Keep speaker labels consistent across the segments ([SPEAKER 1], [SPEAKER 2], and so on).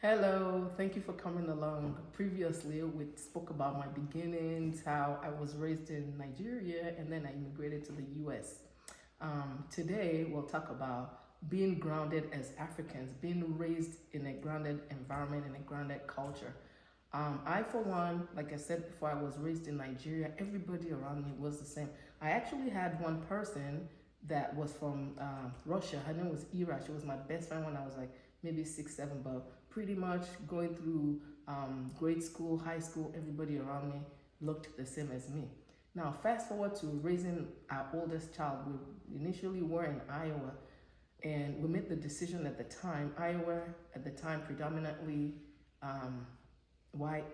[SPEAKER 1] Hello, thank you for coming along. Previously, we spoke about my beginnings, how I was raised in Nigeria, and then I immigrated to the US. Today, we'll talk about being grounded as Africans, being raised in a grounded environment, in a grounded culture. I, for one, like I said before, I was raised in Nigeria. Everybody around me was the same. I actually had one person that was from Russia. Her name was Ira. She was my best friend when I was like maybe 6, 7, but pretty much going through grade school, high school, everybody around me looked the same as me. Now, fast forward to raising our oldest child. We initially were in Iowa, and we made the decision at the time. Iowa, at the time, predominantly white,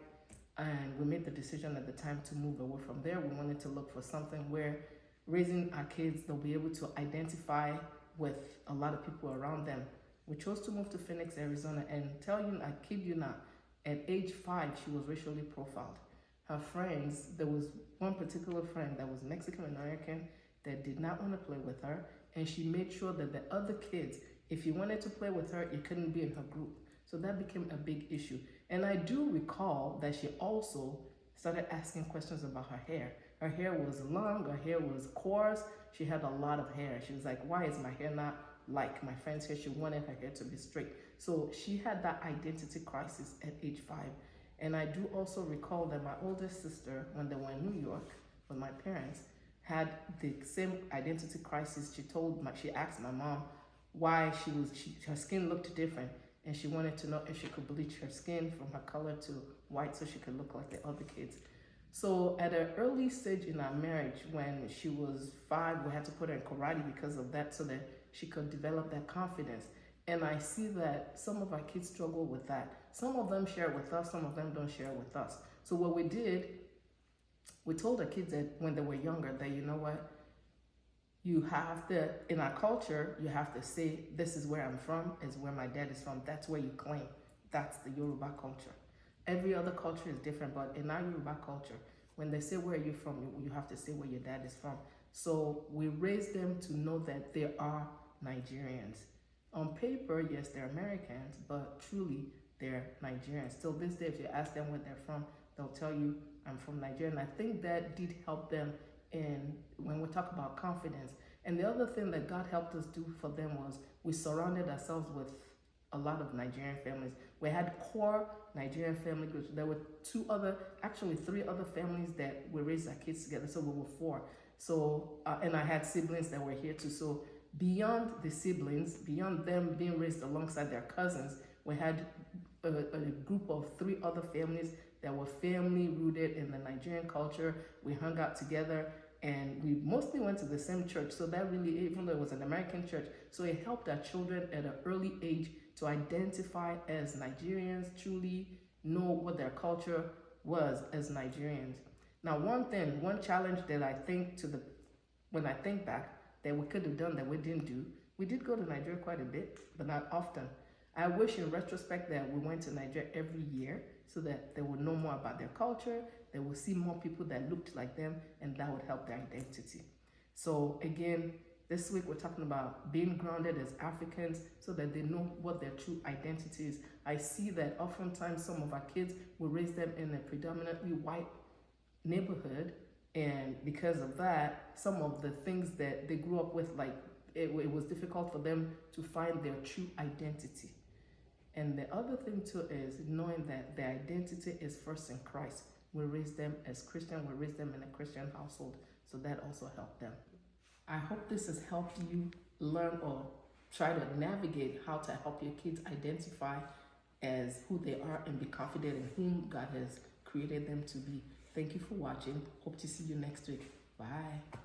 [SPEAKER 1] and we made the decision at the time to move away from there. We wanted to look for something where raising our kids, they'll be able to identify with a lot of people around them. We chose to move to Phoenix, Arizona, and tell you, I kid you not, at age 5, she was racially profiled. Her friends, there was one particular friend that was Mexican American that did not want to play with her, and she made sure that the other kids, if you wanted to play with her, you couldn't be in her group. So that became a big issue. And I do recall that she also started asking questions about her hair. Her hair was long, her hair was coarse, she had a lot of hair. She was like, why is my hair not like my friend's hair? She wanted her hair to be straight. So she had that identity crisis at age 5. And I do also recall that my oldest sister, when they were in New York with my parents, had the same identity crisis. She asked my mom why her skin looked different, and she wanted to know if she could bleach her skin from her color to white so she could look like the other kids. So at an early stage in our marriage, when she was 5, we had to put her in karate because of that, so that she could develop that confidence. And I see that some of our kids struggle with that. Some of them share with us, some of them don't share with us. So what we did, we told our kids that when they were younger that, you know what, you have to, in our culture, you have to say, this is where I'm from, is where my dad is from. That's where you claim. That's the Yoruba culture. Every other culture is different, but in our Yoruba culture, when they say where are you from, you have to say where your dad is from. So we raised them to know that they are Nigerians. On paper, yes, they're Americans, but truly they're Nigerians. Till this day, if you ask them where they're from, they'll tell you, I'm from Nigeria. And I think that did help them in when we talk about confidence. And the other thing that God helped us do for them was we surrounded ourselves with a lot of Nigerian families. We had core Nigerian family groups. There were 3 other families that we raised our kids together, so we were 4. So, and I had siblings that were here too. So beyond the siblings, beyond them being raised alongside their cousins, we had a group of 3 other families that were family rooted in the Nigerian culture. We hung out together, and we mostly went to the same church. So that really, even though it was an American church, so it helped our children at an early age to identify as Nigerians, truly know what their culture was as Nigerians. Now, one challenge that I think when I think back, that we could have done that we didn't do, we did go to Nigeria quite a bit, but not often. I wish in retrospect that we went to Nigeria every year so that they would know more about their culture, they would see more people that looked like them, and that would help their identity. So again, this week we're talking about being grounded as Africans so that they know what their true identity is. I see that oftentimes some of our kids, we raise them in a predominantly white neighborhood, and because of that, some of the things that they grew up with, like it was difficult for them to find their true identity. And the other thing too is knowing that their identity is first in Christ. We raise them as Christian, we raise them in a Christian household, so that also helped them. I hope this has helped you learn or try to navigate how to help your kids identify as who they are and be confident in whom God has created them to be. Thank you for watching. Hope to see you next week. Bye.